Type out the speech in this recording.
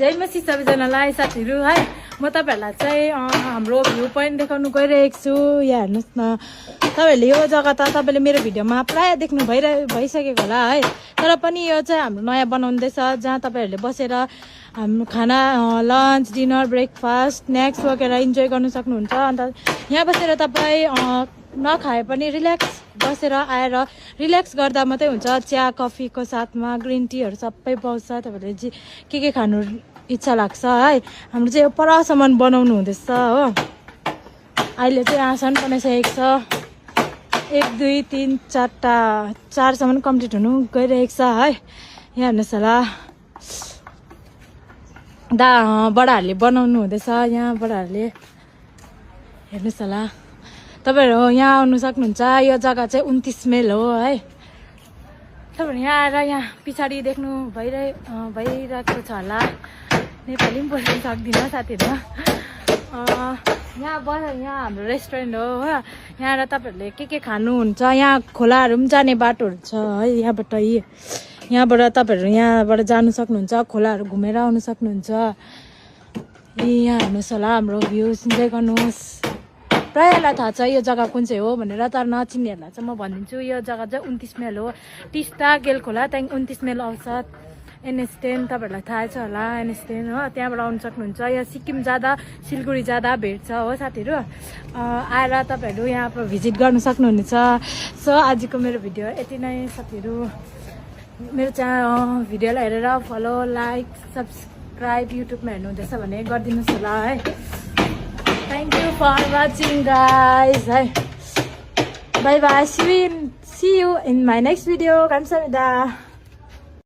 जय मसी सबैजनालाई साथीहरू है म तपाईहरुलाई चाहिँ हाम्रो भ्यू पोइन्ट देखाउन गइरहेको छु यहाँ हेर्नुस् न तपाईहरुले यो जग्गा त तपाईले मेरो भिडियोमा प्राय देख्नु भइसकेको होला है तर पनि यो चाहिँ हाम्रो नयाँ बनाउँदैछ जहाँ तपाईहरुले बसेर हाम्रो खाना लन्च डिनर ब्रेकफास्ट स्न्याक्स वगैरह इन्जोय गर्न सक्नुहुन्छ अन्त यहाँ बसेर तपाई नखाए पनि रिल्याक्स बसेर आएर रिल्याक्स गर्दा मात्रै हुन्छ चिया कफीको साथमा ग्रिन टीहरु सबै पाउँछ तपाईहरुले के खानु इच्छा लाग्छ है हाम्रो चाहिँ यो परसम्म बनाउनु हुँदैछ हो अहिले चाहिँ आसान बनाइसकेको छ 1 2 3 4 सम्म कम्प्लिट हुनु गइरहेको छ है यहाँ हेर्नुस् होला बडाहरूले बनाउनु हुँदैछ यहाँ बडाहरूले हेर्नुस् होला तपाईहरु यहाँ आउनु सक्नुहुन्छ यो जग्गा चाहिँ 29 माइल हो है तपाईहरु यहाँ आएर यहाँ पिछाडी देख्नु भइरहेको छ होला नेपाली पनि बोल्न सक्दिनँ साथीहरु यहाँ हाम्रो रेस्टुरेन्ट हो यहाँ आएर तपाईहरुले के खानुहुन्छ यहाँ खोलाहरु पनि जाने बाटोहरु छ है यहाँबाट तपाईहरु यहाँबाट जानु सक्नुहुन्छ खोलाहरु घुमेर आउनु सक्नुहुन्छ यहाँ हेर्नुस् होला हाम्रो भ्यूज इन्जोय गर्नुहोस् प्रायलाई थाहा छ यो जग्गा कुन चाहिँ हो भनेर तर नचिन्नेहरूलाई चाहिँ म भनिदिन्छु यो जग्गा चाहिँ 29 माइल हो टिस्टा गेलखोला त्यहाँदेखि 29 माइल आउँछ NS10 तपाईहरुलाई थाहा छ होला NS10 हो त्यहाँबाट आउन सक्नुहुन्छ यहाँ सिक्किम जाँदा सिलगढी जाँदा भेट्छ हो साथीहरु आएर तपाईहरु यहाँ भिजिट गर्न सक्नुहुनेछ सो आजको मेरो भिडियो यति नै साथीहरु मेरो भिडियोलाई हेरेर फलो लाइक सब्स्क्राइब युट्युबमा हेर्नुहुँदैछ भने गरिदिनुस् होला है Thank you for watching guys. Bye bye. See you in my next video. Kamsahamnida.